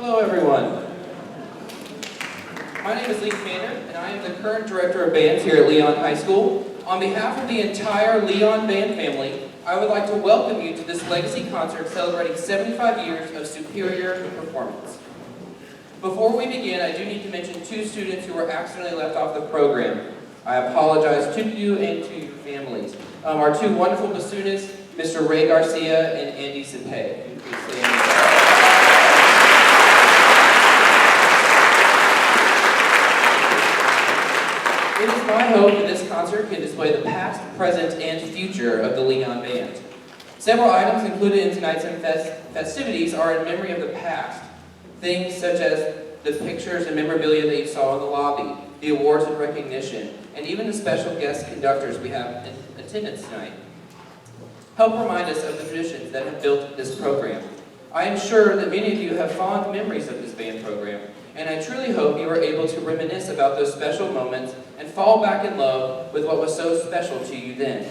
Hello everyone. My name is Lee Commander, and I am the current Director of Bands here at Leon High School. On behalf of the entire Leon Band family, I would like to welcome you to this legacy concert celebrating 75 years of superior performance. Before we begin, I do need to mention two students who were accidentally left off the program. I apologize to you and to your families. Our two wonderful bassoonists, Mr. Ray Garcia and Andy Cepay. It is my hope that this concert can display the past, present, and future of the Leon Band. Several items included in tonight's festivities are in memory of the past. Things such as the pictures and memorabilia that you saw in the lobby, the awards and recognition, and even the special guest conductors we have in attendance tonight. Help remind us of the traditions that have built this program. I am sure that many of you have fond memories of this band program, and I truly hope you are able to reminisce about those special moments and fall back in love with what was so special to you then.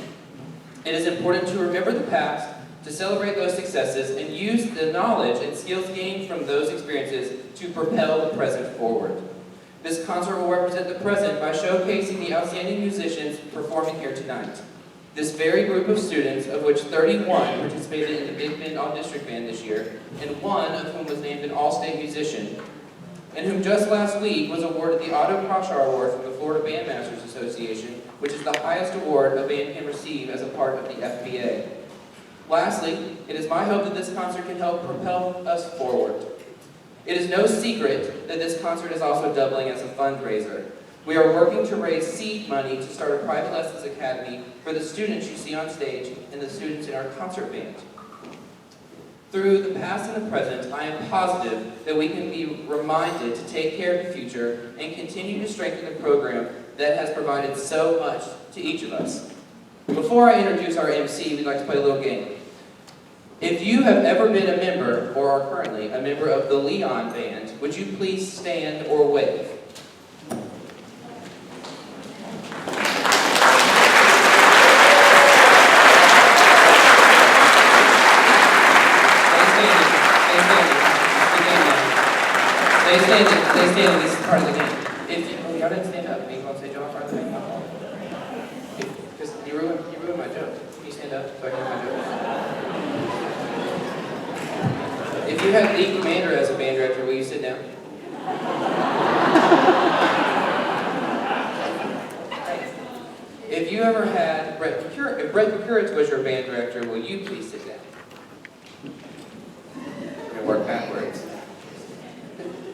It is important to remember the past, to celebrate those successes, and use the knowledge and skills gained from those experiences to propel the present forward. This concert will represent the present by showcasing the outstanding musicians performing here tonight. This very group of students, of which 31 participated in the Big Bend All-District Band this year, and one of whom was named an All-State Musician, and whom just last week was awarded the Otto Kroschar Award from the Florida Bandmasters Association, which is the highest award a band can receive as a part of the FBA. Lastly, it is my hope that this concert can help propel us forward. It is no secret that this concert is also doubling as a fundraiser. We are working to raise seed money to start a private lessons academy for the students you see on stage and the students in our concert band. Through the past and the present, I am positive that we can be reminded to take care of the future and continue to strengthen the program that has provided so much to each of us. Before I introduce our MC, we'd like to play a little game. If you have ever been a member, or are currently a member of the Leon Band, would you please stand or wave? Stay standing, this is part of the game. Y'all didn't stand up. Maybe I'll say, John, part of the game. Because you ruined my joke. Can you stand up so I can have my joke? If you had Lee Commander as a band director, will you sit down? If you ever had if Brett Pikuritz was your band director, will you please sit down? We're going to work backwards.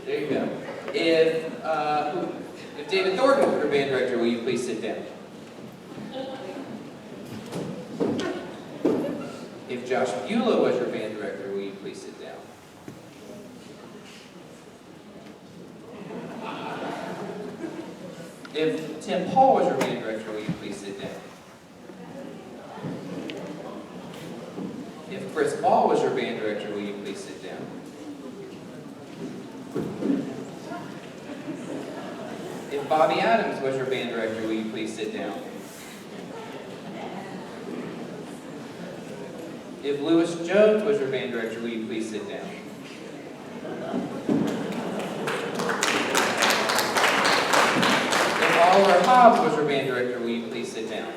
There you go. If David Thornton was your band director, will you please sit down? If Josh Bula was your band director, will you please sit down? If Tim Paul was your band director, will you please sit down? If Chris Ball was your band director, will you please sit down? If Bobby Adams was your band director, will you please sit down? If Lewis Jones was your band director, will you please sit down? If Oliver Hobbs was your band director, will you please sit down?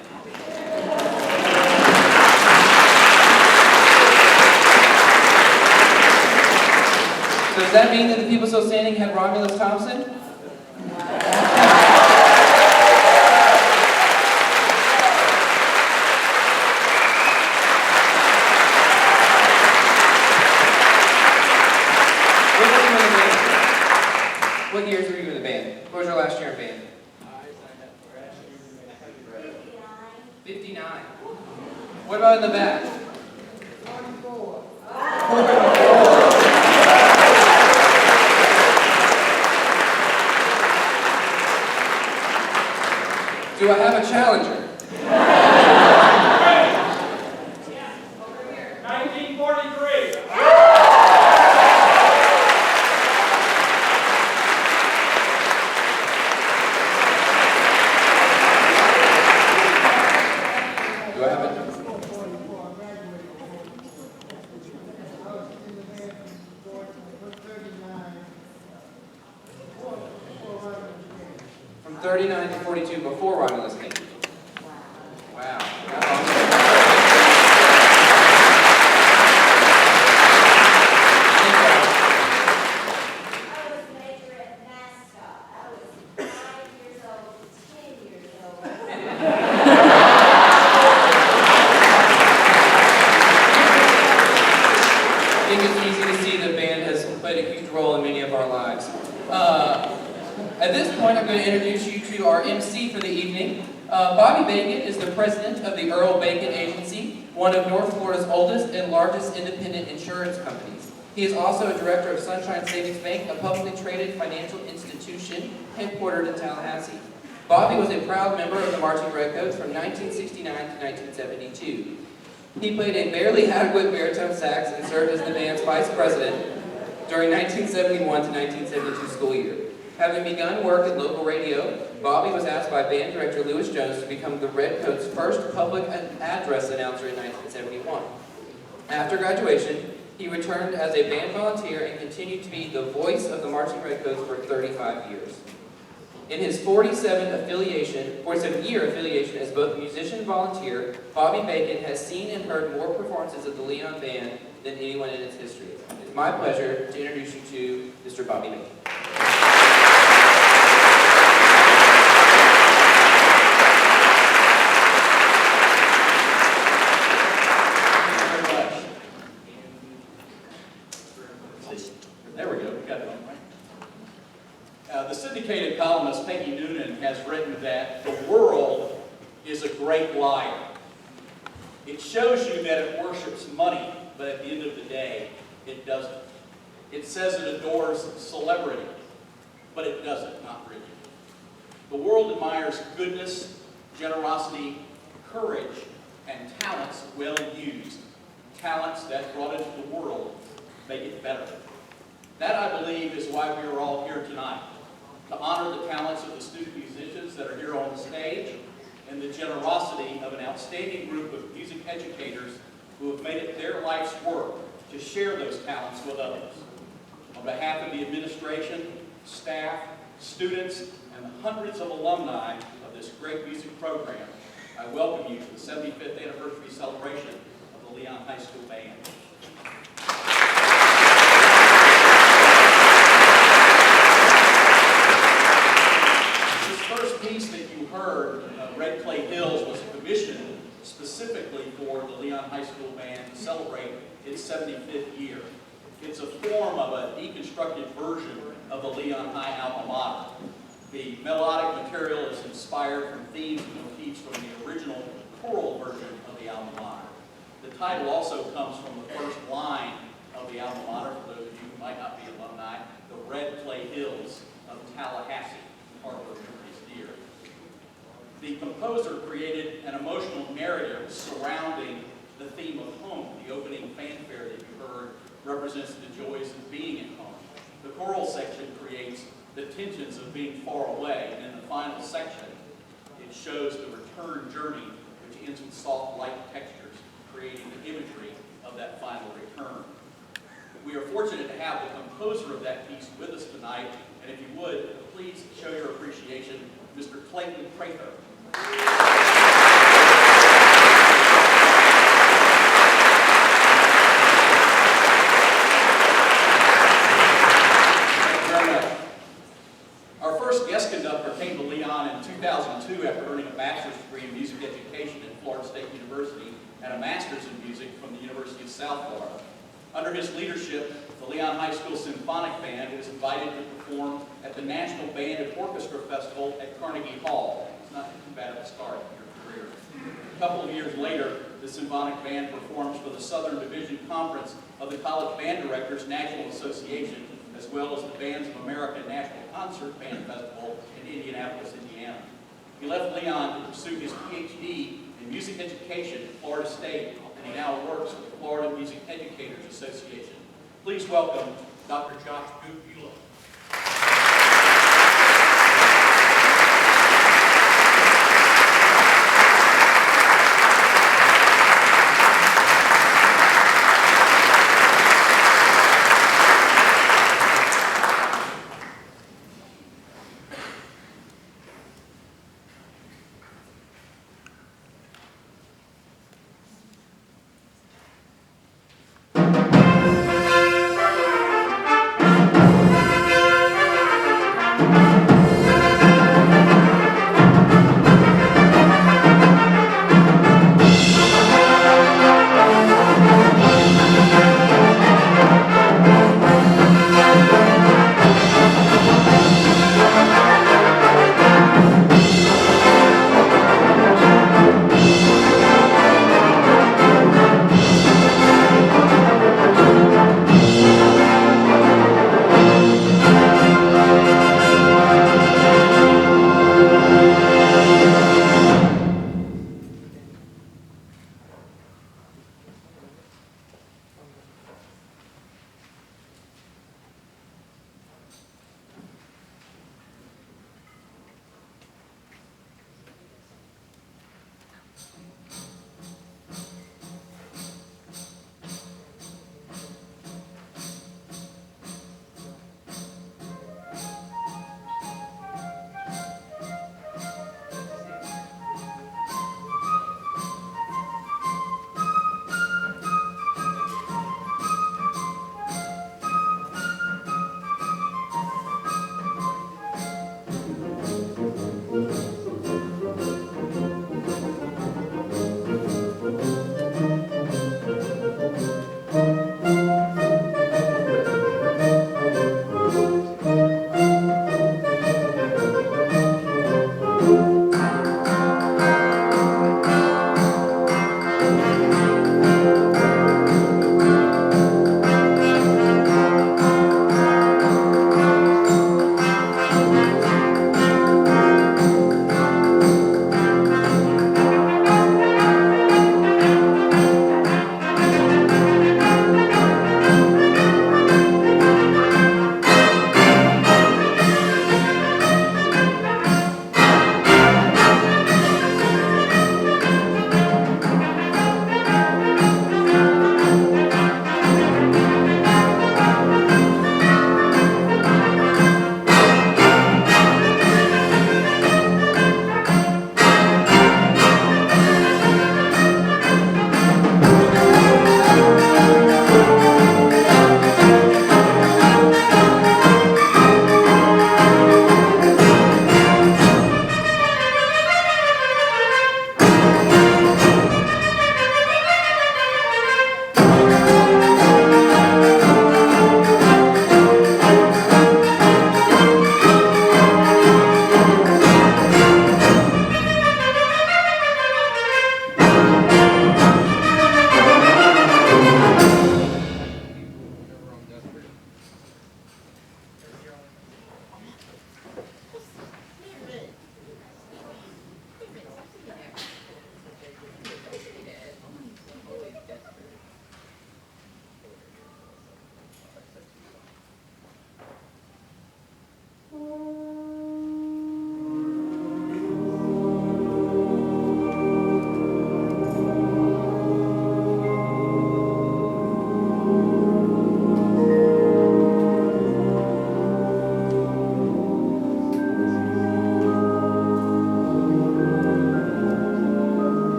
So does that mean that the people still standing had Romulus Thompson? What years were you in the band? What was your last year in band? 59. What about in the back? 44. Do I have a challenger? 1943. Do I have a... 39 to 42 before Romulus came. Wow. That's awesome. At this point, I'm going to introduce you to our MC for the evening. Bobby Bacon is the president of the Earl Bacon Agency, one of North Florida's oldest and largest independent insurance companies. He is also a director of Sunshine Savings Bank, a publicly traded financial institution headquartered in Tallahassee. Bobby was a proud member of the Marching Redcoats from 1969 to 1972. He played a barely adequate baritone sax and served as the band's vice president during 1971 to 1972 school year. Having begun work at local radio, Bobby was asked by band director Lewis Jones to become the Redcoats' first public address announcer in 1971. After graduation, he returned as a band volunteer and continued to be the voice of the Marching Redcoats for 35 years. In his 47-year affiliation as both musician and volunteer, Bobby Bacon has seen and heard more performances of the Leon Band than anyone in its history. It's my pleasure to introduce you to Mr. Bobby Bacon. The syndicated columnist Peggy Noonan has written that the world is a great liar. It shows you that it worships money, but at the end of the day, it doesn't. It says it adores celebrity, but it doesn't, not really. The world admires goodness, generosity, courage, and talents well used. Talents that brought into the world make it better. That, I believe, is why we are all here tonight, to honor the talents of the student musicians that are here on the stage and the generosity of an outstanding group of music educators who have made it their life's work to share those talents with others. On behalf of the administration, staff, students, and the hundreds of alumni of this great music program, I welcome you to the 75th anniversary celebration of the Leon High School Band. Red Clay Hills was commissioned specifically for the Leon High School Band to celebrate its 75th year. It's a form of a deconstructed version of the Leon High alma mater. The melodic material is inspired from themes and motifs from the original choral version of the alma mater. The title also comes from the first line of the alma mater, for those of you who might not be alumni, the Red Clay Hills of Tallahassee, harbor memories dear. The composer created an emotional narrative surrounding the theme of home. The opening fanfare that you heard represents the joys of being at home. The choral section creates the tensions of being far away, and in the final section, it shows the return journey, which ends with soft light textures, creating the imagery of that final return. We are fortunate to have the composer of that piece with us tonight, and if you would, please show your appreciation, Mr. Clayton Prather. Thank you very much. Our first guest conductor came to Leon in 2002 after earning a bachelor's degree in music education at Florida State University and a master's in music from the University of South Florida. Under his leadership, the Leon High School Symphonic Band is invited to perform at the National Band and Orchestra Festival at Carnegie Hall. It's not too bad of a start in your career. A couple of years later, the Symphonic Band performs for the Southern Division Conference of the College Band Directors National Association, as well as the Bands of America National Concert Band Festival in Indianapolis, Indiana. He left Leon to pursue his PhD in music education at Florida State, and he now works with the Florida Music Educators Association. Please welcome Dr. Josh Bula.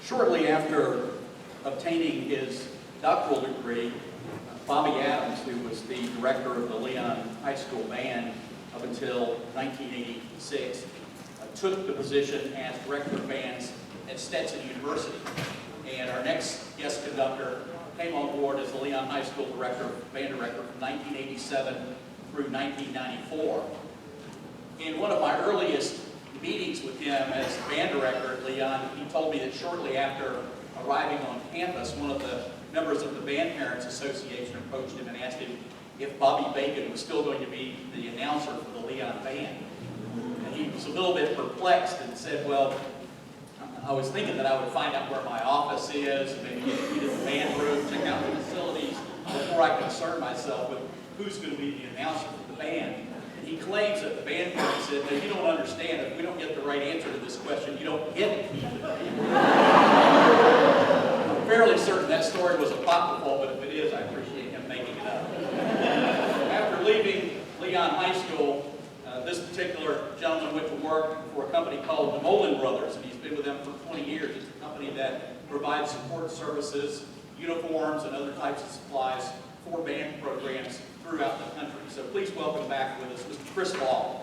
Shortly after obtaining his doctoral degree, Bobby Adams, who was the director of the Leon High School Band up until 1986, took the position as director of bands at Stetson University. And our next guest conductor came on board as the Leon High School band director from 1987 through 1994. In one of my earliest meetings with him as band director at Leon, he told me that shortly after arriving on campus, one of the members of the Band Parents Association approached him and asked him if Bobby Bacon was still going to be the announcer for the Leon Band. And he was a little bit perplexed and said, well, I was thinking that I would find out where my office is, and maybe get a key to the band room, check out the facilities, before I concern myself with who's going to be the announcer for the band. And he claims that the band parents said, no, you don't understand. If we don't get the right answer to this question, you don't get it. I'm fairly certain that story was apocryphal, but if it is, I appreciate him making it up. After leaving Leon High School, this particular gentleman went to work for a company called the Mullen Brothers, and he's been with them for 20 years. It's a company that provides support services, uniforms, and other types of supplies for band programs throughout the country. So please welcome back with us Mr. Chris Ball.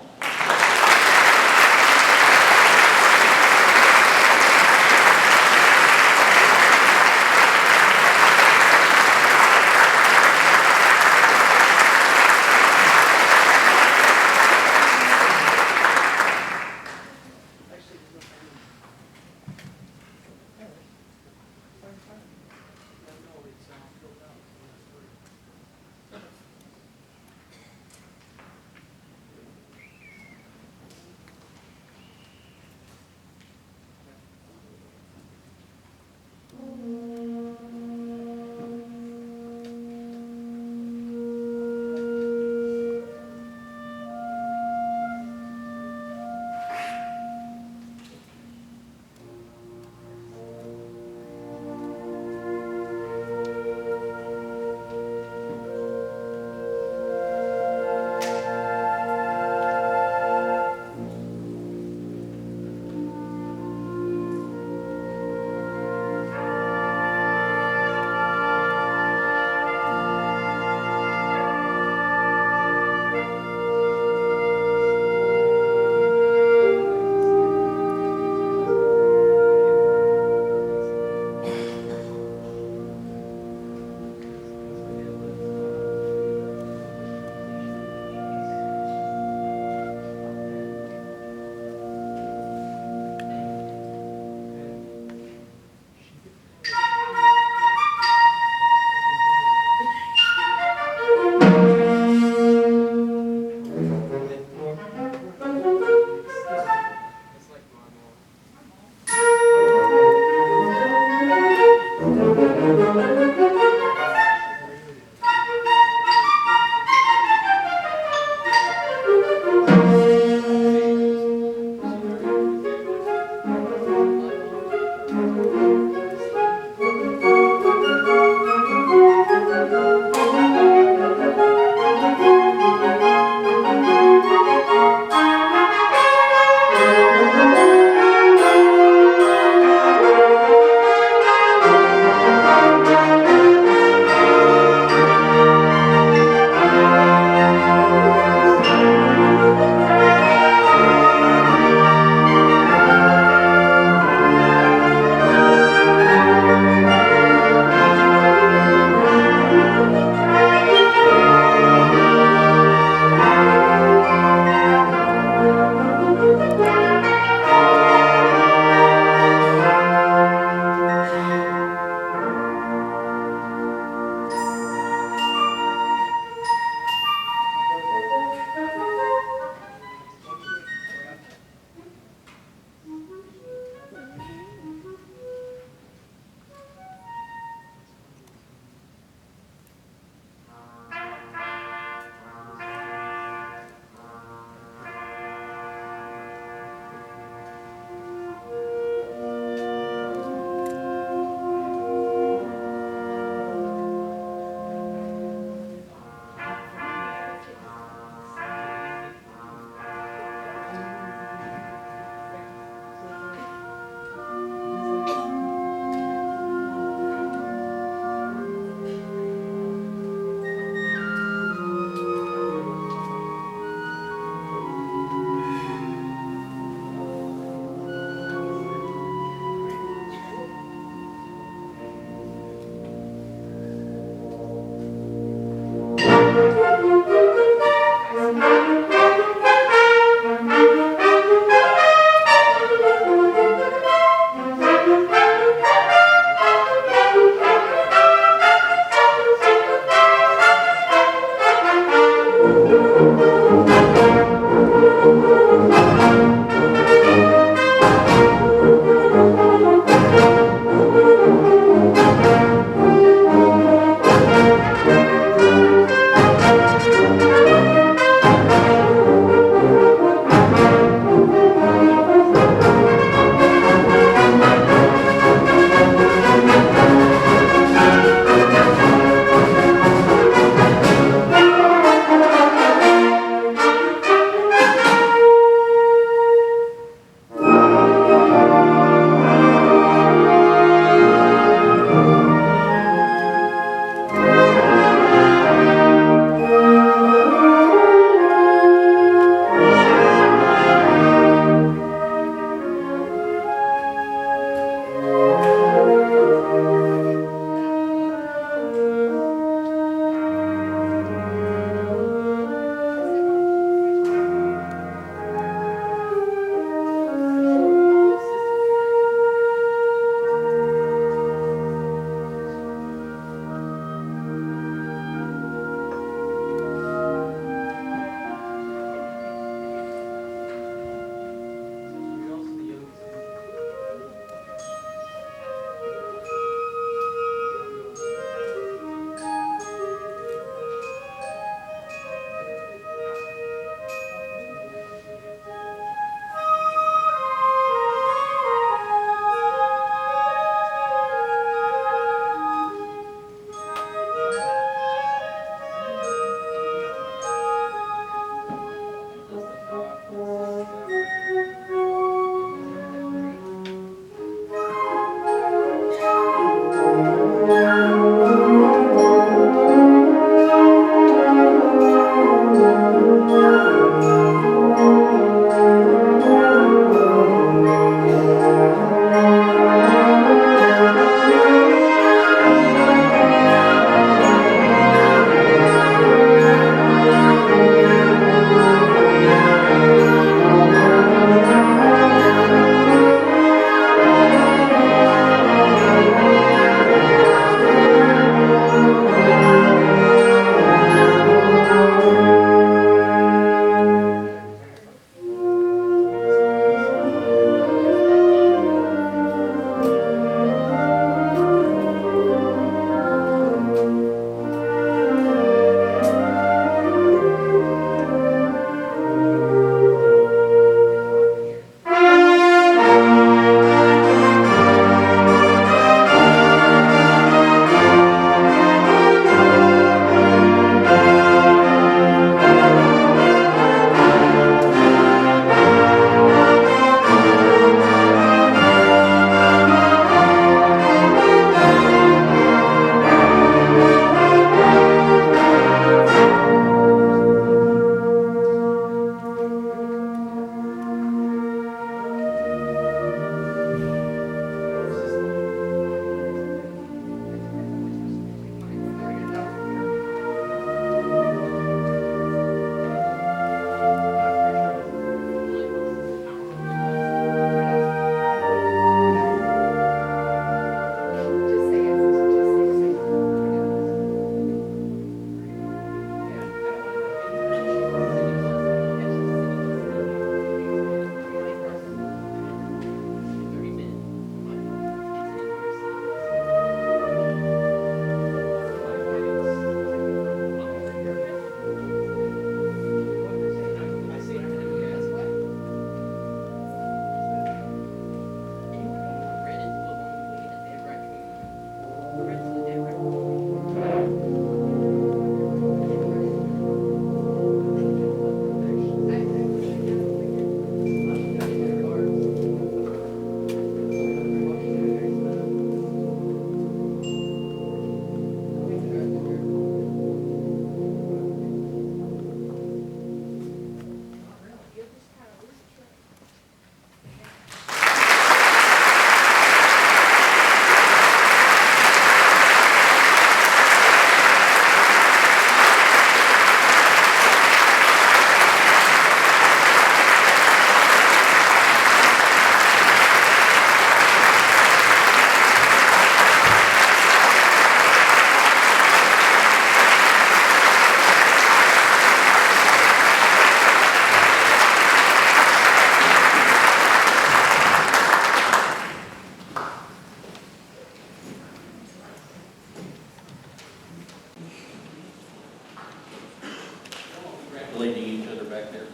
bleeding each other back there.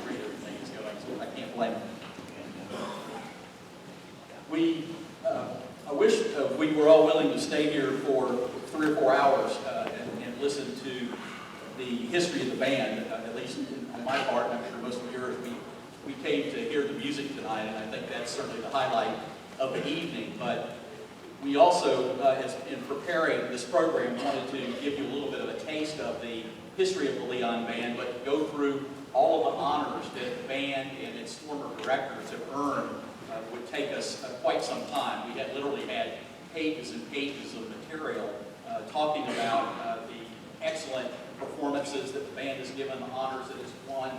Great everything is going, so I can't blame them. I wish we were all willing to stay here for 3 or 4 hours and listen to the history of the band, at least on my part, and I'm sure most of yours. We came to hear the music tonight, and I think that's certainly the highlight of the evening. But we also, in preparing this program, wanted to give you a little bit of a taste of the history of the Leon Band, but go through all of the honors that the band and its former directors have earned. Would take us quite some time. We literally had pages and pages of material talking about the excellent performances that the band has given, the honors that it's won,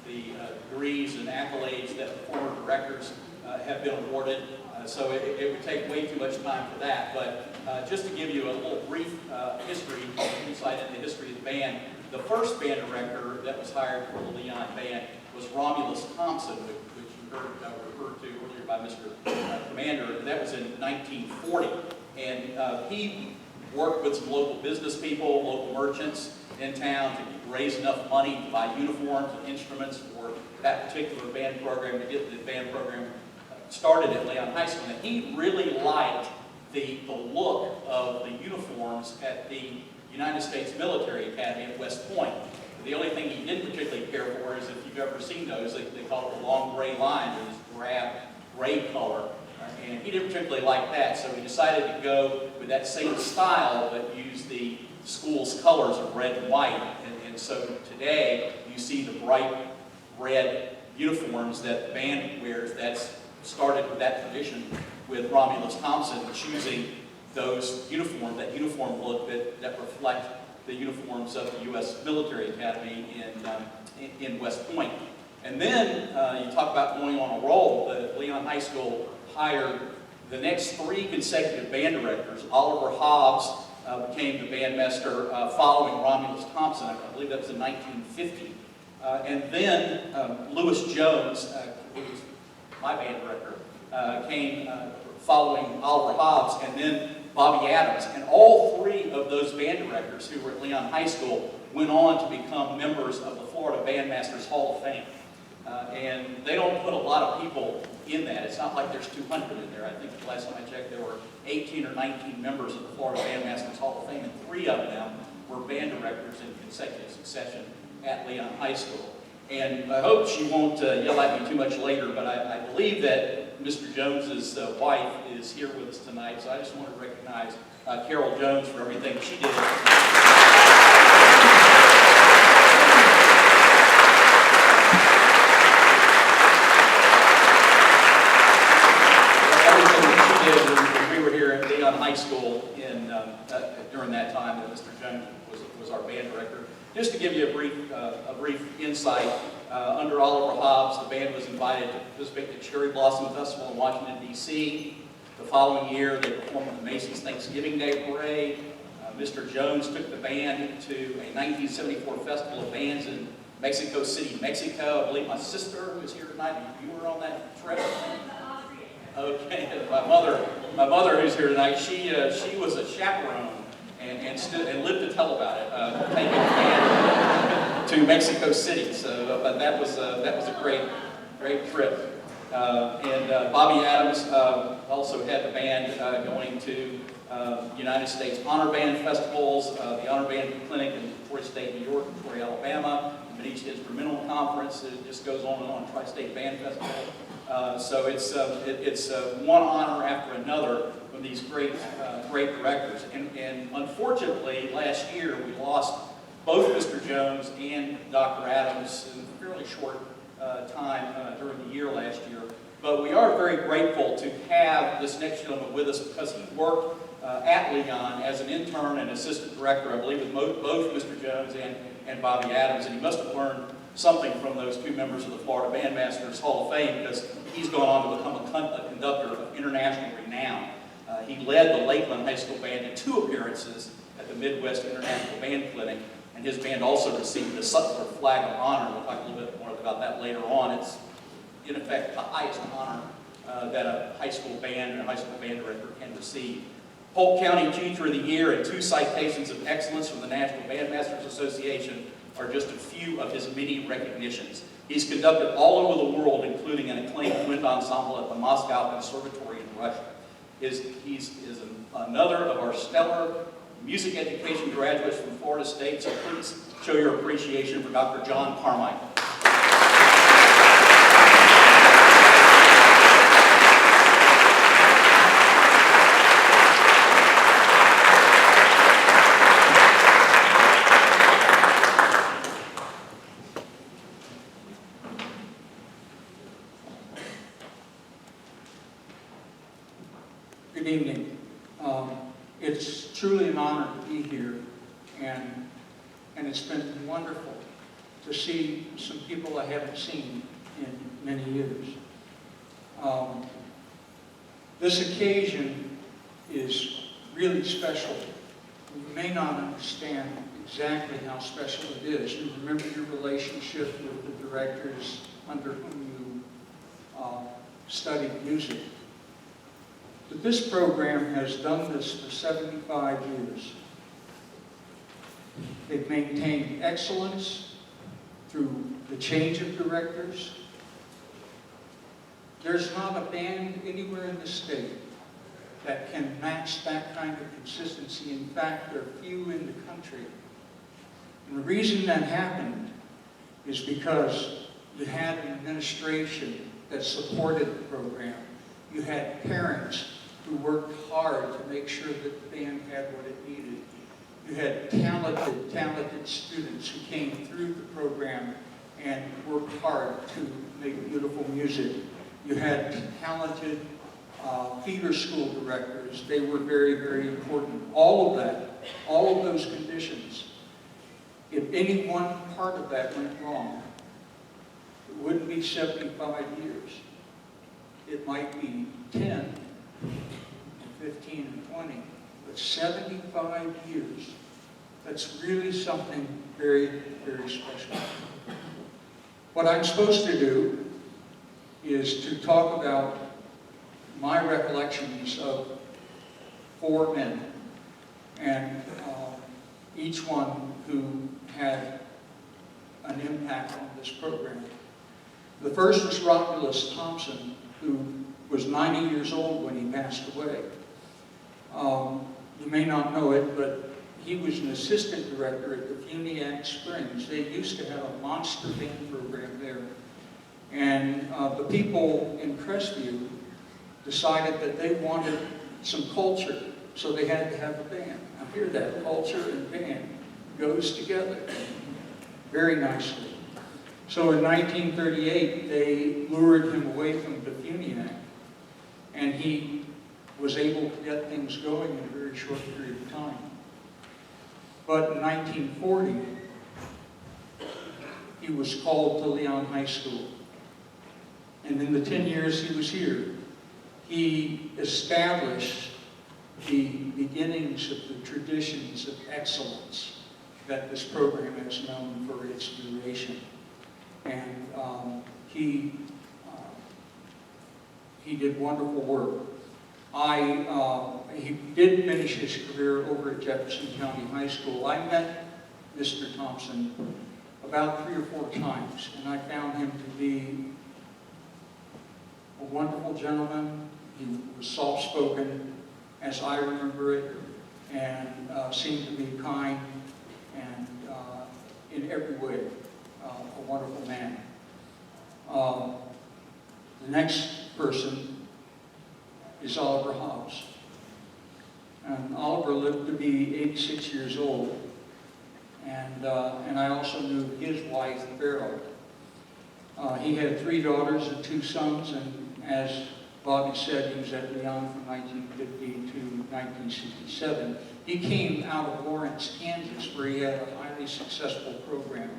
the degrees and accolades that the former directors have been awarded. So it would take way too much time for that. But just to give you a little brief history, insight into the history of the band, the first band director that was hired for the Leon Band was Romulus Thompson, which you heard referred to earlier by Mr. Commander. That was in 1940. And he worked with some local business people, local merchants in town to raise enough money to buy uniforms and instruments for that particular band program, to get the band program started at Leon High School. And he really liked the look of the uniforms at the United States Military Academy at West Point. The only thing he didn't particularly care for is, if you've ever seen those, they call it the long gray line, or this drab gray color. And he didn't particularly like that, so he decided to go with that same style, but use the school's colors of red and white. And so today, you see the bright red uniforms that the band wears. That's started with that tradition with Romulus Thompson choosing those uniforms, that uniform look that reflect the uniforms of the U.S. Military Academy in West Point. And then you talk about going on a roll. The Leon High School hired the next 3 consecutive band directors. Oliver Hobbs became the bandmaster following Romulus Thompson. I believe that was in 1950. And then Lewis Jones, who was my band director, came following Oliver Hobbs, and then Bobby Adams. And all 3 of those band directors who were at Leon High School went on to become members of the Florida Bandmasters Hall of Fame. And they don't put a lot of people in that. It's not like there's 200 in there. I think the last time I checked, there were 18 or 19 members of the Florida Bandmasters Hall of Fame, and 3 of them were band directors in consecutive succession at Leon High School. And I hope she won't yell at me too much later, but I believe that Mr. Jones's wife is here with us tonight, so I just want to recognize Carol Jones for everything she did. When we were here at Leon High School during that time, that Mr. Jones was our band director. Just to give you a brief insight, under Oliver Hobbs, the band was invited to participate in the Cherry Blossom Festival in Washington, D.C. The following year, they performed at the Macy's Thanksgiving Day Parade. Mr. Jones took the band to a 1974 Festival of Bands in Mexico City, Mexico. I believe my sister, who is here tonight, you were on that trip? Okay, my mother who's here tonight, she was a chaperone and lived to tell about it, taking the band to Mexico City. So, but that was a great trip. And Bobby Adams also had the band going to United States Honor Band festivals, the Honor Band Clinic in Troy State, New York, and Troy, Alabama, the Mid-East Instrumental Conference. It just goes on and on. Tri-State Band Festival. So it's one honor after another from these great directors. And unfortunately, last year we lost both Mr. Jones and Dr. Adams in a fairly short time during the year last year. But we are very grateful to have this next gentleman with us, because he worked at Leon as an intern and assistant director, I believe, with both Mr. Jones and Bobby Adams. And he must have learned something from those 2 members of the Florida Bandmasters Hall of Fame, because he's gone on to become a conductor of international renown. He led the Lakeland High School Band in 2 appearances at the Midwest International Band Clinic, and his band also received the Sutler Flag of Honor. We'll talk a little bit more about that later on. It's, in effect, the highest honor that a high school band and a high school band director can receive. Polk County Teacher of the Year and 2 citations of excellence from the National Bandmasters Association are just a few of his many recognitions. He's conducted all over the world, including an acclaimed wind ensemble at the Moscow Conservatory in Russia. He's another of our stellar music education graduates from Florida State, so please show your appreciation for Dr. John Carmichael. Good evening. It's truly an honor to be here, and it's been wonderful to see some people I haven't seen in many years. This occasion is really special. You may not understand exactly how special it is. You remember your relationship with the directors under whom you studied music. But this program has done this for 75 years. They've maintained excellence through the change of directors. There's not a band anywhere in the state that can match that kind of consistency. In fact, there are few in the country. And the reason that happened is because you had an administration that supported the program. You had parents who worked hard to make sure that the band had what it needed. You had talented students who came through the program and worked hard to make beautiful music. You had talented theater school directors. They were very, very important. All of that, all of those conditions, if any one part of that went wrong, it wouldn't be 75 years. It might be 10, 15, and 20, but 75 years. That's really something very, very special. What I'm supposed to do is to talk about my recollections of 4 men, and each one who had an impact on this program. The first was Romulus Thompson, who was 90 years old when he passed away. You may not know it, but he was an assistant director at the Symphonic Springs. They used to have a monster band program there. And the people in Crestview decided that they wanted some culture, so they had to have a band. Now here, that culture and band goes together very nicely. So in 1938, they lured him away from the Funiac, and he was able to get things going in a very short period of time. But in 1940, he was called to Leon High School. And in the 10 years he was here, he established the beginnings of the traditions of excellence that this program has known for its duration. And he did wonderful work. He did finish his career over at Jefferson County High School. I met Mr. Thompson about 3 or 4 times, and I found him to be a wonderful gentleman. He was soft-spoken, as I remember it, and seemed to be kind, and in every way, a wonderful man. The next person is Oliver Hobbs. And Oliver lived to be 86 years old. And I also knew his wife, Beryl. He had 3 daughters and 2 sons, and as Bobby said, he was at Leon from 1950 to 1967. He came out of Lawrence, Kansas, where he had a highly successful program.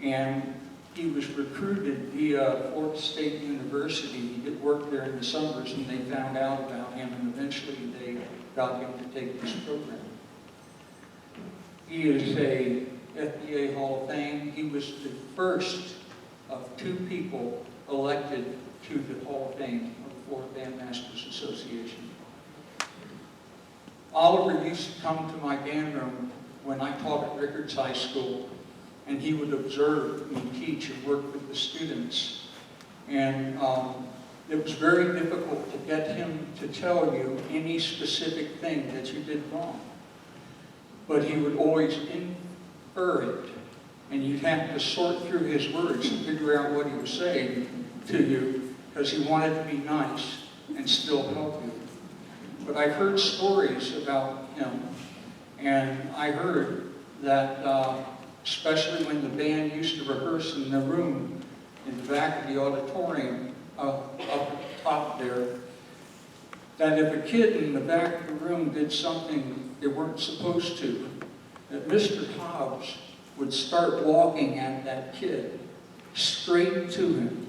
And he was recruited via Florida State University. He did work there in the summers, and they found out about him, and eventually they got him to take this program. He is a FBA Hall of Fame. He was the first of 2 people elected to the Hall of Fame of the Florida Bandmasters Association. Oliver used to come to my band room when I taught at Ricketts High School, and he would observe me teach and work with the students. And it was very difficult to get him to tell you any specific thing that you did wrong. But he would always infer it, and you'd have to sort through his words and figure out what he was saying to you, because he wanted to be nice and still help you. But I've heard stories about him, and I heard that especially when the band used to rehearse in the room in the back of the auditorium up at the top there, that if a kid in the back of the room did something they weren't supposed to, that Mr. Hobbs would start walking at that kid straight to him,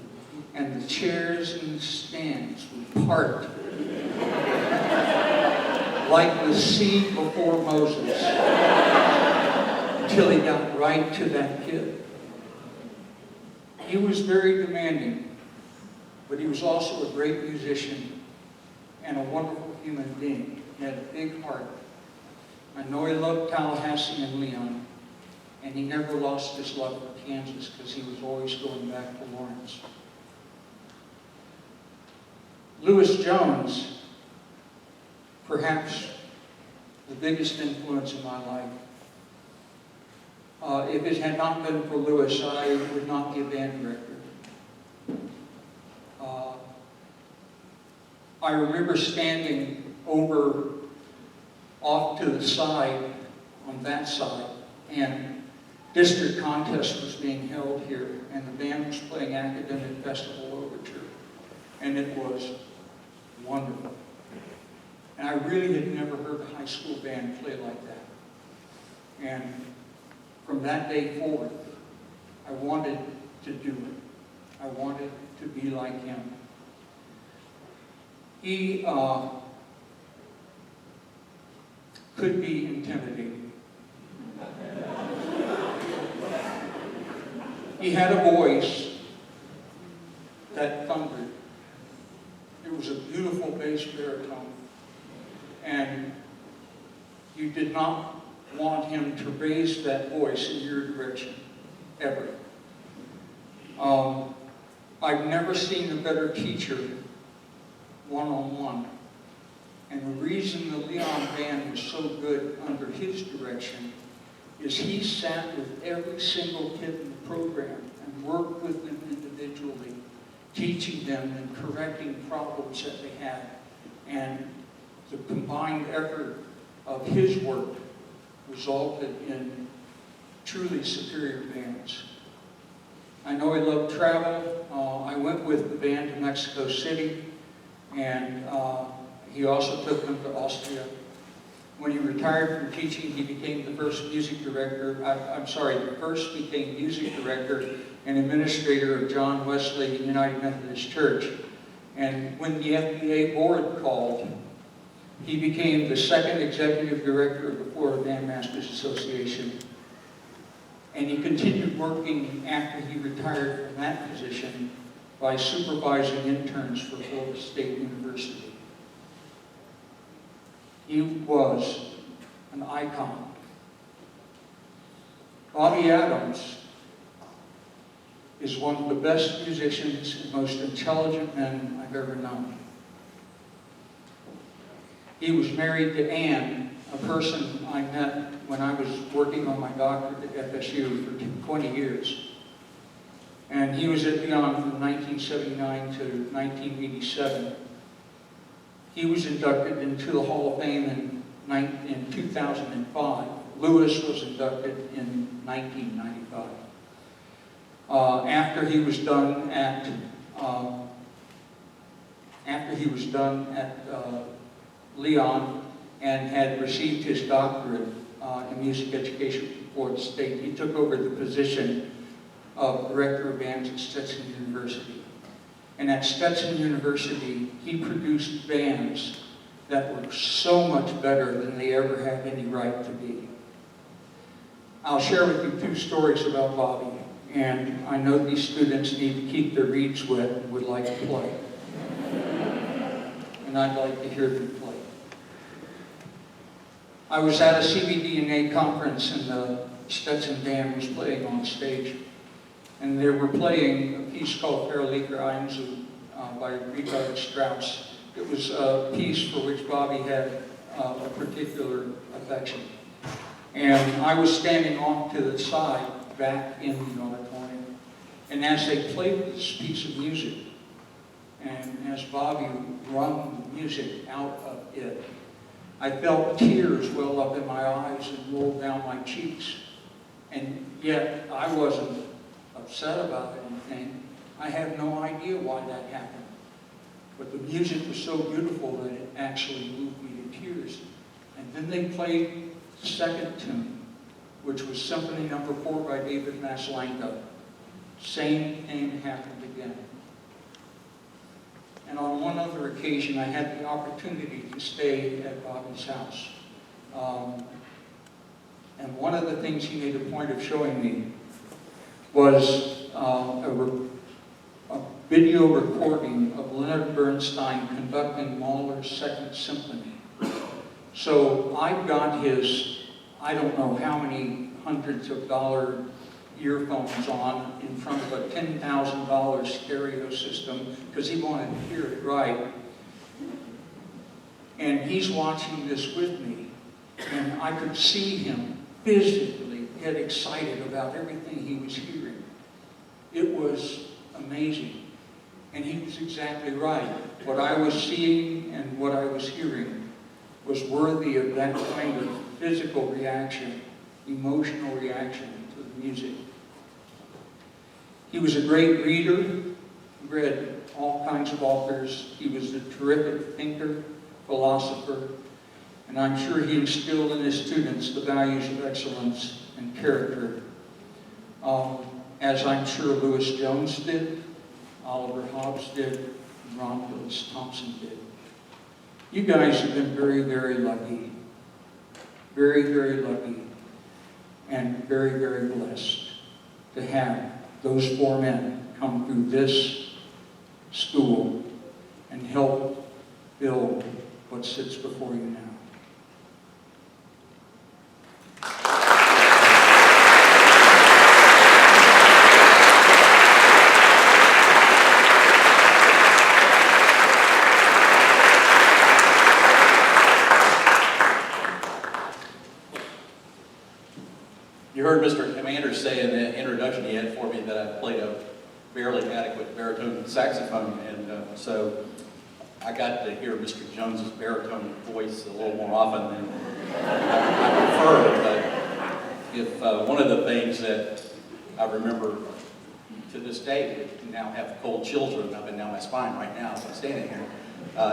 and the chairs and the stands would part like the sea before Moses, until he got right to that kid. He was very demanding, but he was also a great musician and a wonderful human being. He had a big heart. I know he loved Tallahassee and Leon, and he never lost his love for Kansas because he was always going back to Lawrence. Lewis Jones, perhaps the biggest influence in my life. If it had not been for Lewis, I would not be a band director. I remember standing over off to the side, on that side, and district contest was being held here, and the band was playing Academic Festival Overture, and it was wonderful. And I really had never heard a high school band play like that. And from that day forward, I wanted to do it. I wanted to be like him. He could be intimidating. He had a voice that thundered. It was a beautiful bass baritone. And you did not want him to raise that voice in your direction, ever. I've never seen a better teacher one-on-one. And the reason the Leon Band was so good under his direction is he sat with every single kid in the program and worked with them individually, teaching them and correcting problems that they had. And the combined effort of his work resulted in truly superior bands. I know he loved travel. I went with the band to Mexico City, and he also took them to Austria. When he retired from teaching, he became the first music director, the first became music director and administrator of John Wesley United Methodist Church. And when the FBA board called, he became the second executive director of the Florida Bandmasters Association. And he continued working after he retired from that position by supervising interns for Florida State University. He was an icon. Bobby Adams is one of the best musicians and most intelligent men I've ever known. He was married to Ann, a person I met when I was working on my doctorate at FSU for 20 years. And he was at Leon from 1979 to 1987. He was inducted into the Hall of Fame in 2005. Lewis was inducted in 1995. After he was done at Leon and had received his doctorate in music education from Florida State, he took over the position of director of bands at Stetson University. And at Stetson University, he produced bands that were so much better than they ever had any right to be. I'll share with you two stories about Bobby, and I know these students need to keep their reeds wet and would like to play. And I'd like to hear them play. I was at a CBDNA conference and the Stetson Band was playing on stage. And they were playing a piece called Verlicher Einzug by Richard Strauss. It was a piece for which Bobby had a particular affection. And I was standing off to the side, back in the auditorium. And as they played this piece of music, and as Bobby rung the music out of it, I felt tears well up in my eyes and roll down my cheeks. And yet, I wasn't upset about anything. I have no idea why that happened. But the music was so beautiful that it actually moved me to tears. And then they played the second tune, which was Symphony No. 4 by David Maslanka. Same thing happened again. And on one other occasion, I had the opportunity to stay at Bobby's house. And one of the things he made a point of showing me was a video recording of Leonard Bernstein conducting Mahler's Second Symphony. So I've got his, I don't know how many hundreds of dollar earphones on in front of a $10,000 stereo system because he wanted to hear it right. And he's watching this with me, and I could see him physically get excited about everything he was hearing. It was amazing. And he was exactly right. What I was seeing and what I was hearing was worthy of that kind of physical reaction, emotional reaction to the music. He was a great reader. He read all kinds of authors. He was a terrific thinker, philosopher, and I'm sure he instilled in his students the values of excellence and character, as I'm sure Lewis Jones did, Oliver Hobbes did, and Ron Willis Thompson did. You guys have been very, very lucky. Very, very lucky. And very, very blessed to have those four men come through this school and help build what sits before you now. You heard Mr. Commander say in the introduction he had for me that I played a barely adequate baritone saxophone, and so I got to hear Mr. Jones's baritone voice a little more often than I prefer. But if one of the things that I remember to this day, we now have cold chills up and down my spine right now as I'm standing here,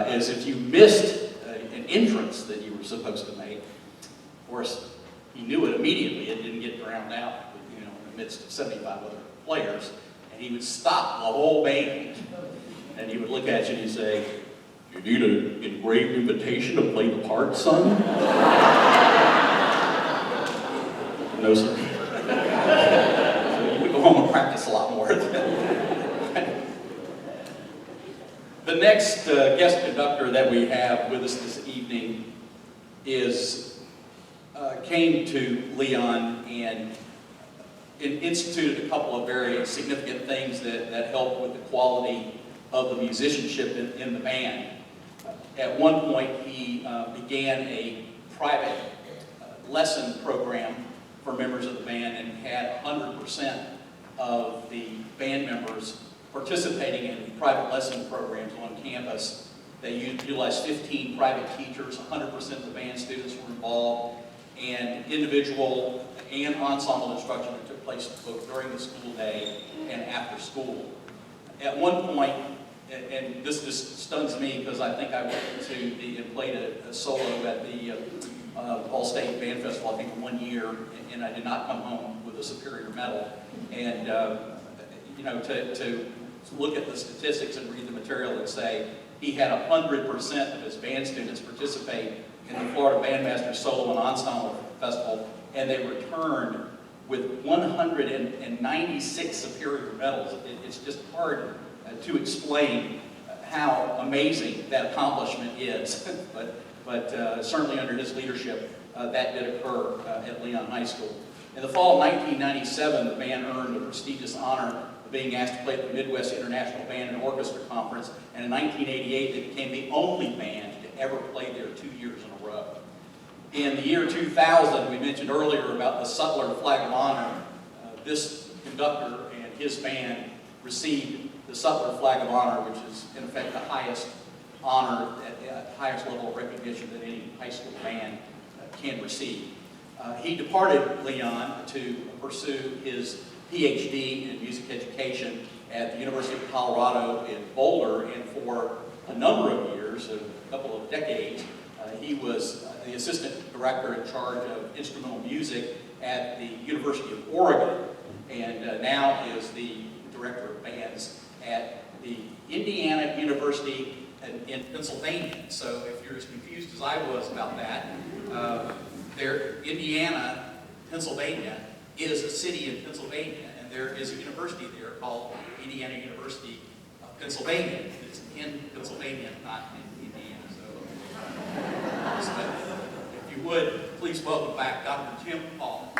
is if you missed an entrance that you were supposed to make, of course, he knew it immediately. It didn't get drowned out, in the midst of 75 other players. And he would stop the whole band, and he would look at you and he'd say, "You need an engraved invitation to play the part, son?" No, sir. So you would go home and practice a lot more. The next guest conductor that we have with us this evening came to Leon and instituted a couple of very significant things that helped with the quality of the musicianship in the band. At one point, he began a private lesson program for members of the band and had 100% of the band members participating in private lesson programs on campus. They utilized 15 private teachers, 100% of the band students were involved, and individual and ensemble instruction that took place both during the school day and after school. At one point, and this just stuns me because I think I went to and played a solo at the All-State Band Festival, I think 1 year, and I did not come home with a superior medal. And to look at the statistics and read the material and say he had 100% of his band students participate in the Florida Bandmasters Solo and Ensemble Festival, and they returned with 196 superior medals. It's just hard to explain how amazing that accomplishment is, but certainly under his leadership, that did occur at Leon High School. In the fall of 1997, the band earned the prestigious honor of being asked to play at the Midwest International Band and Orchestra Conference, and in 1988 they became the only band to ever play there 2 years in a row. In the year 2000, we mentioned earlier about the Sutler Flag of Honor. This conductor and his band received the Sutler Flag of Honor, which is in effect the highest honor, at the highest level of recognition that any high school band can receive. He departed Leon to pursue his PhD in music education at the University of Colorado in Boulder, and for a number of years, a couple of decades, he was the assistant director in charge of instrumental music at the University of Oregon, and now is the director of bands at the Indiana University in Pennsylvania. So if you're as confused as I was about that, Indiana, Pennsylvania is a city in Pennsylvania, and there is a university there called Indiana University of Pennsylvania. It's in Pennsylvania, not in Indiana. So, if you would, please welcome back Dr. Tim Paul.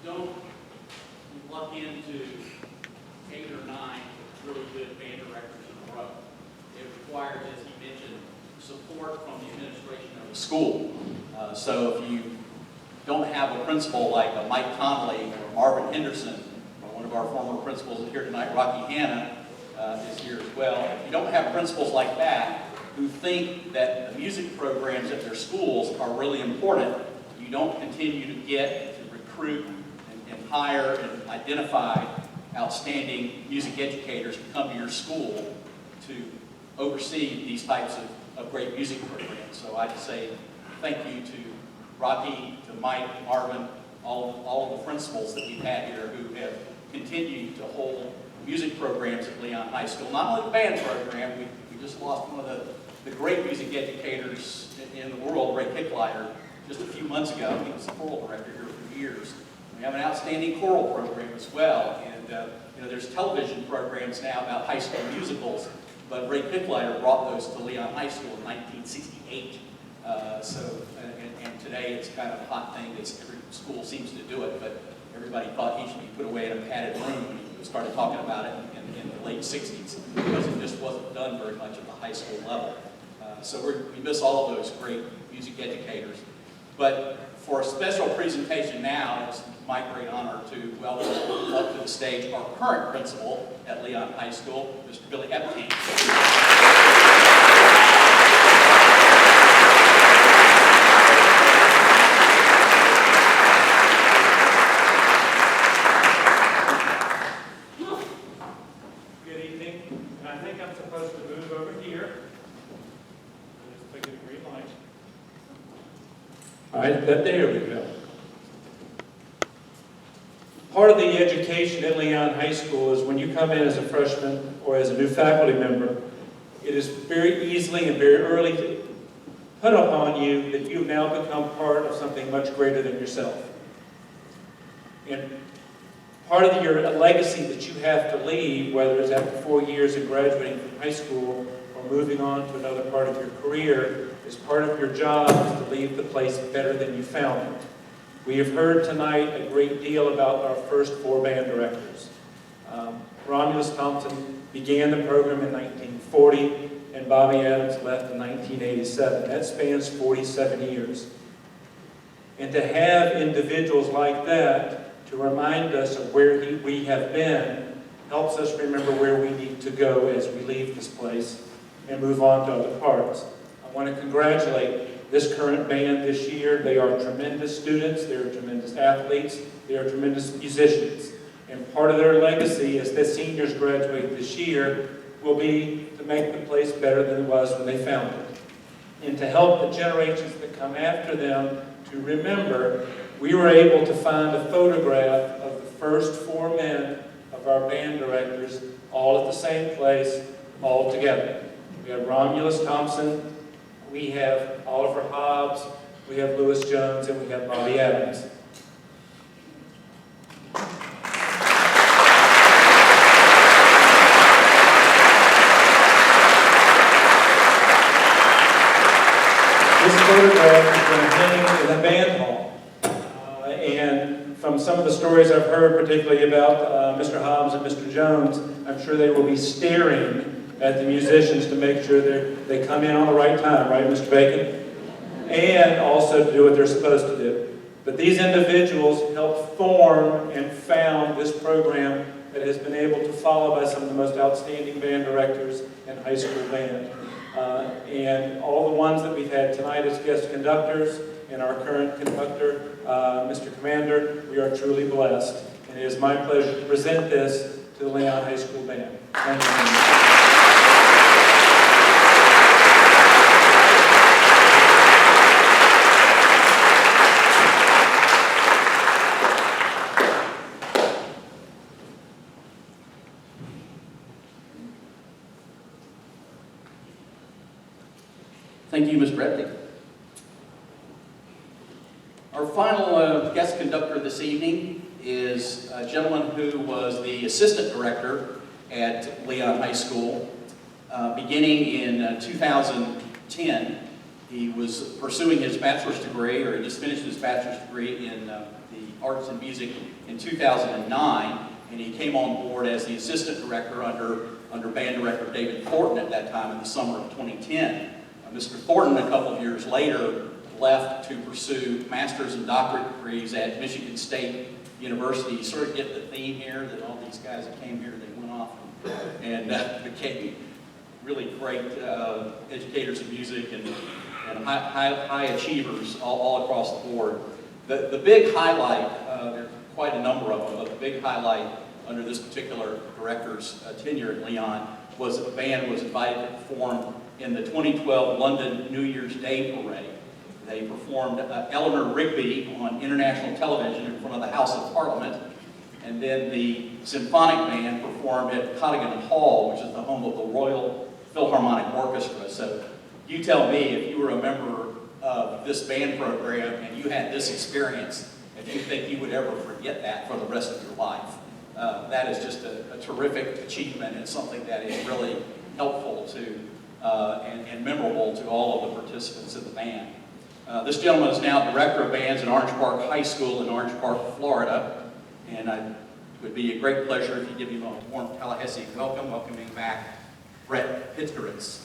don't luck into 8 or 9 really good band directors in a row. It requires, as he mentioned, support from the administration of the school. So if you don't have a principal like a Mike Connolly or Marvin Henderson, or one of our former principals here tonight, Rocky Hanna, is here as well. If you don't have principals like that who think that the music programs at their schools are really important, you don't continue to get to recruit and hire and identify outstanding music educators to come to your school to oversee these types of great music programs. So I'd say thank you to Rocky, to Mike, Marvin, all of the principals that we've had here who have continued to hold music programs at Leon High School. Not only the band program, we just lost one of the great music educators in the world, Brett Pikuritz, just a few months ago. He was the choral director here for years. We have an outstanding choral program as well, and there's television programs now about high school musicals, but Brett Pikuritz brought those to Leon High School in 1968. And today it's kind of a hot thing. Every school seems to do it, but everybody thought he should be put away in a padded room when he started talking about it in the late 60s, because it just wasn't done very much at the high school level. So we miss all of those great music educators. But for a special presentation now, it's my great honor to welcome up to the stage our current principal at Leon High School, Mr. Billy Epstein. There we go. Part of the education at Leon High School is when you come in as a freshman or as a new faculty member, it is very easily and very early put upon you that you've now become part of something much greater than yourself. And part of your legacy that you have to leave, whether it's after 4 years of graduating from high school or moving on to another part of your career, is part of your job is to leave the place better than you found it. We have heard tonight a great deal about our first 4 band directors. Romulus Thompson began the program in 1940, and Bobby Adams left in 1987. That spans 47 years. And to have individuals like that to remind us of where we have been helps us remember where we need to go as we leave this place and move on to other parts. I want to congratulate this current band this year. They are tremendous students, they are tremendous athletes, they are tremendous musicians. And part of their legacy as the seniors graduate this year will be to make the place better than it was when they found it. And to help the generations that come after them to remember, we were able to find a photograph of the first 4 men of our band directors all at the same place, all together. We have Romulus Thompson, we have Oliver Hobbs, we have Lewis Jones, and we have Bobby Adams. This photograph is going to hang in the band hall. And from some of the stories I've heard, particularly about Mr. Hobbs and Mr. Jones, I'm sure they will be staring at the musicians to make sure they come in on the right time, right, Mr. Bacon? And also to do what they're supposed to do. But these individuals helped form and found this program that has been able to follow by some of the most outstanding band directors in high school band. And all the ones that we've had tonight as guest conductors and our current conductor, Mr. Commander, we are truly blessed. And it is my pleasure to present this to the Leon High School Band. Thank you. Thank you, Ms. Brett. Our final guest conductor this evening is a gentleman who was the assistant director at Leon High School. Beginning in 2010, He was pursuing his bachelor's degree, or he just finished his bachelor's degree in the arts and music in 2009, and he came on board as the assistant director under band director David Thornton at that time in the summer of 2010. Mr. Thornton, a couple of years later, left to pursue master's and doctorate degrees at Michigan State University. You sort of get the theme here that all these guys that came here, they went off and became really great educators of music and high achievers all across the board. The big highlight, there are quite a number of them, but the big highlight under this particular director's tenure at Leon was that the band was invited to perform in the 2012 London New Year's Day Parade. They performed Eleanor Rigby on international television in front of the House of Parliament, and then the Symphonic Band performed at Cottingham Hall, which is the home of the Royal Philharmonic Orchestra. So you tell me, if you were a member of this band program and you had this experience, if you think you would ever forget that for the rest of your life. That is just a terrific achievement and something that is really helpful to and memorable to all of the participants in the band. This gentleman is now director of bands at Orange Park High School in Orange Park, Florida, and it would be a great pleasure if you give him a warm Tallahassee welcoming back Brett Pikuritz.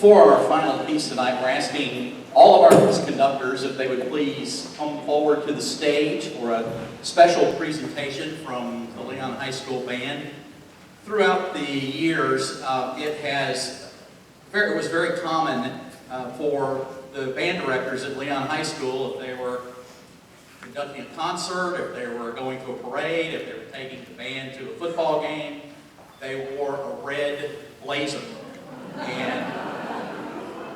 For our final piece tonight, we're asking all of our conductors if they would please come forward to the stage for a special presentation from the Leon High School Band. Throughout the years, it was very common for the band directors at Leon High School, if they were conducting a concert, if they were going to a parade, if they were taking the band to a football game, they wore a red blazer. And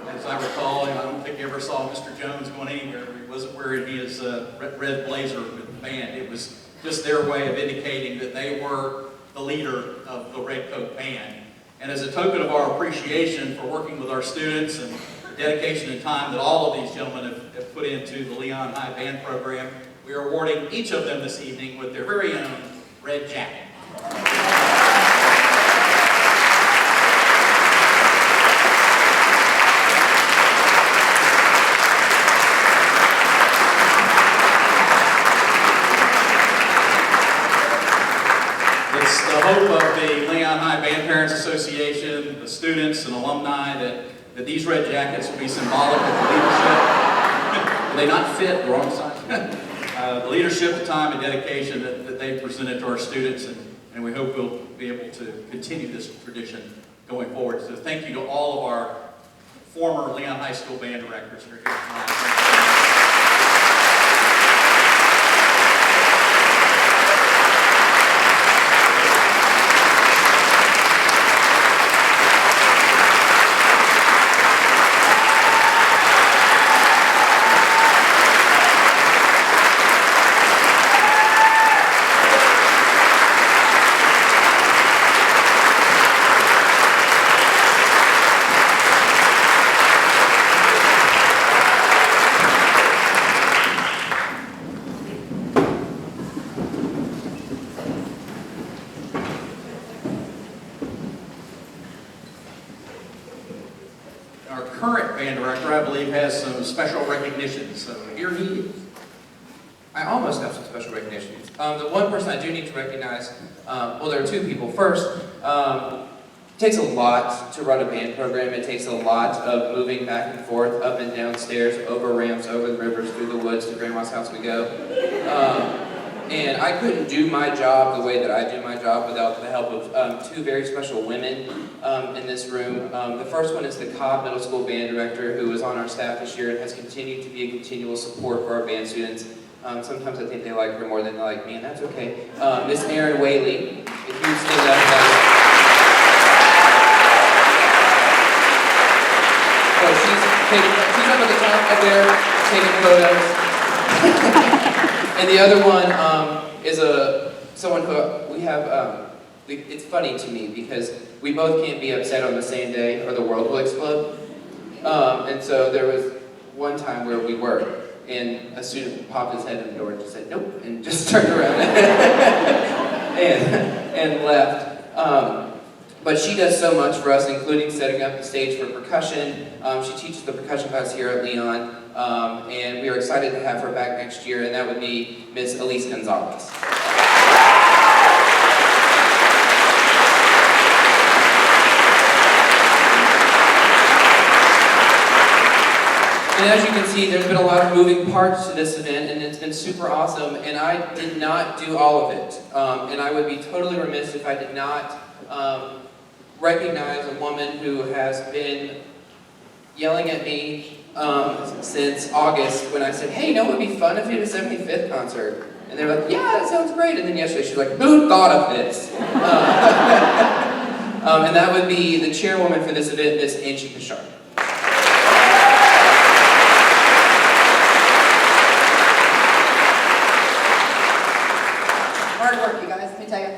as I recall, I don't think you ever saw Mr. Jones going anywhere where he wasn't wearing his red blazer with the band. It was just their way of indicating that they were the leader of the Redcoat Band. And as a token of our appreciation for working with our students and the dedication and time that all of these gentlemen have put into the Leon High Band program, we are awarding each of them this evening with their very own red jacket. It's the hope of the Leon High Band Parents Association, the students and alumni, that these red jackets will be symbolic of the leadership. Do they not fit? The wrong side. The leadership, the time, and dedication that they presented to our students, and we hope we'll be able to continue this tradition going forward. So thank you to all of our former Leon High School band directors who are here tonight. Our current band director, I believe, has some special recognitions, so here he is. I almost have some special recognitions. The one person I do need to recognize, well, there are two people. First, it takes a lot to run a band program. It takes a lot of moving back and forth, up and down stairs, over ramps, over the rivers, through the woods, to Grandma's house we go. And I couldn't do my job the way that I do my job without the help of two very special women in this room. The first one is the Cobb Middle School band director, who is on our staff this year and has continued to be a continual support for our band students. Sometimes I think they like her more than they like me, and that's okay. Miss Erin Whaley, if you stand up. She's up at the top up there taking photos. And the other one is someone who we have, it's funny to me because we both can't be upset on the same day or the world will explode. And so there was one time where we were, and a student popped his head in the door and just said, nope, and just turned around and left. But she does so much for us, including setting up the stage for percussion. She teaches the percussion class here at Leon, and we are excited to have her back next year, and that would be Miss Elise Gonzalez. And as you can see, there's been a lot of moving parts to this event, and it's been super awesome, and I did not do all of it. And I would be totally remiss if I did not recognize a woman who has been yelling at me since August when I said, hey, you know what would be fun if we had a 75th concert? And they were like, yeah, that sounds great. And then yesterday she was like, who thought of this? And that would be the chairwoman for this event, Miss Angie Pichard. Hard work, you guys, let me tell you.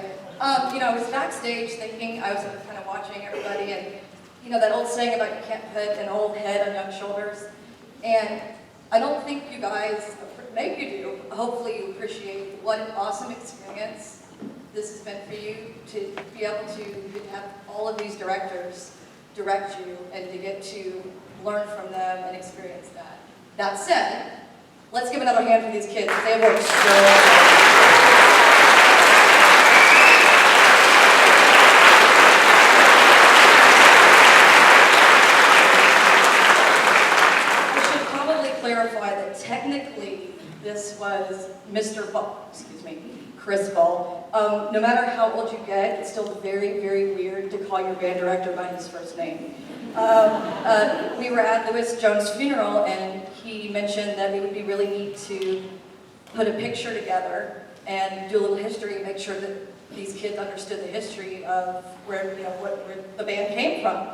I was backstage thinking, I was kind of watching everybody, and that old saying about you can't put an old head on young shoulders. And I don't think you guys, maybe you do, hopefully you appreciate what an awesome experience this has been for you to be able to have all of these directors direct you and to get to learn from them and experience that. That said, let's give another hand for these kids. They work so hard. Chris Ball. No matter how old you get, it's still very, very weird to call your band director by his first name. We were at Lewis Jones' funeral, and he mentioned that it would be really neat to put a picture together and do a little history and make sure that these kids understood the history of where the band came from.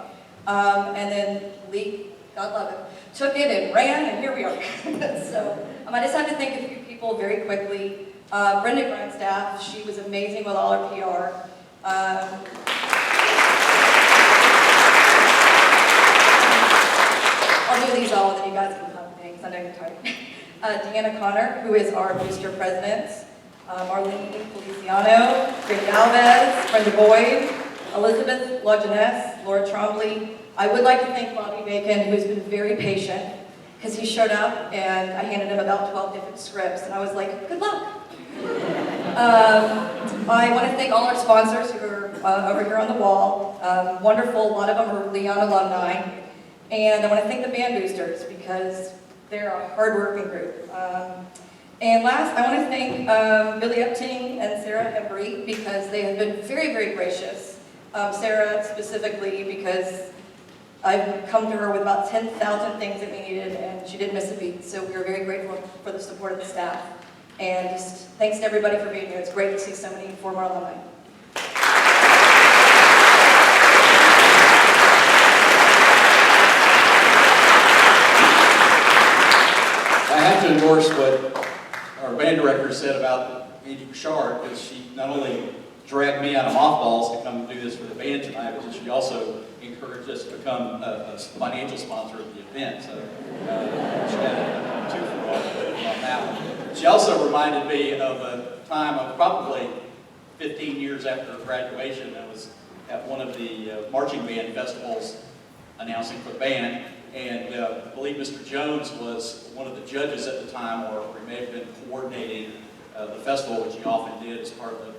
And then Lee, God love him, took it and ran, and here we are. So I just have to thank a few people very quickly. Brenda Grindstaff, she was amazing with all her PR. I'll do these all, and then you guys can clap things. I know you're tired. Deanna Connor, who is our booster president. Marlene Feliciano, Greg Galvez, Brenda Boyd, Elizabeth Lajeunesse, Laura Trombley. I would like to thank Bobby Bacon, who's been very patient, because he showed up and I handed him about 12 different scripts, and I was like, good luck. I want to thank all our sponsors who are over here on the wall. Wonderful, a lot of them are Leon alumni. And I want to thank the band boosters because they're a hard-working group. And last, I want to thank Billy Epting and Sarah Embry because they have been very, very gracious. Sarah specifically because I've come to her with about 10,000 things that we needed, and she didn't miss a beat. So we are very grateful for the support of the staff. And just thanks to everybody for being here. It's great to see so many former alumni. I have to endorse what our band director said about Angie Bouchard, because she not only dragged me out of mothballs to come do this for the band tonight, but she also encouraged us to become a financial sponsor of the event. So she had a two for one on that one. She also reminded me of a time of probably 15 years after graduation. I was at one of the marching band festivals announcing for the band, and I believe Mr. Jones was one of the judges at the time, or he may have been coordinating the festival, which he often did as part of the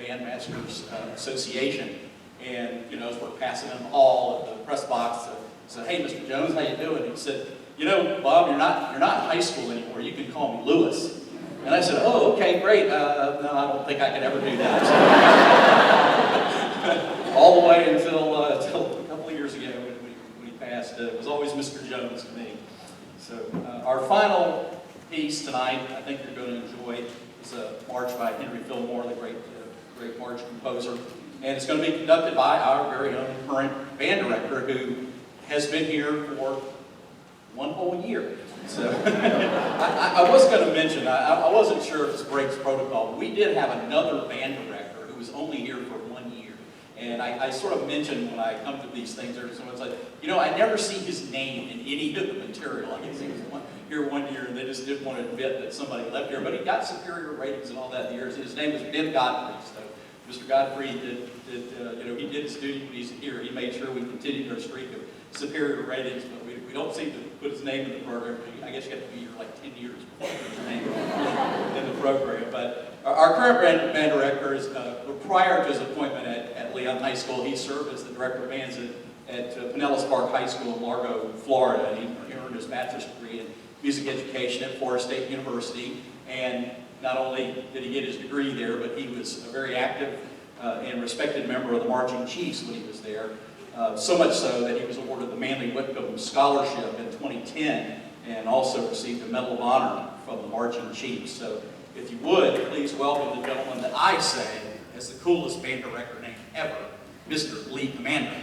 Bandmasters Association. And, you know, as we're passing him all at the press box, I said, hey, Mr. Jones, how you doing? He said, you know, Bob, you're not in high school anymore. You can call me Lewis. And I said, oh, okay, great. No, I don't think I could ever do that. So, all the way until a couple of years ago when he passed, it was always Mr. Jones to me. So our final piece tonight, I think you're going to enjoy, is a march by Henry Fillmore, the great march composer. And it's going to be conducted by our very own current band director, who has been here for one whole year. So I was going to mention, I wasn't sure if this breaks protocol. We did have another band director who was only here for 1 year. And I sort of mentioned when I come to these things, there's someone's like, you know, I never see his name in any of the material. I guess he was here 1 year and they just didn't want to admit that somebody left here. But he got superior ratings and all that in the years. His name was Ben Godfrey. So Mr. Godfrey he did his duty when he's here. He made sure we continued our streak of superior ratings, but we don't seem to put his name in the program. I guess you have to be here like 10 years before you put your name in the program. But our current band director is, prior to his appointment at Leon High School, he served as the director of bands at Pinellas Park High School in Largo, Florida. And he earned his bachelor's degree in music education at Florida State University. And not only did he get his degree there, but he was a very active and respected member of the Marching Chiefs when he was there. So much so that he was awarded the Manly Whitcomb Scholarship in 2010 and also received a Medal of Honor from the Marching Chiefs. So if you would, please welcome the gentleman that I say is the coolest band director name ever, Mr. Lee Commander.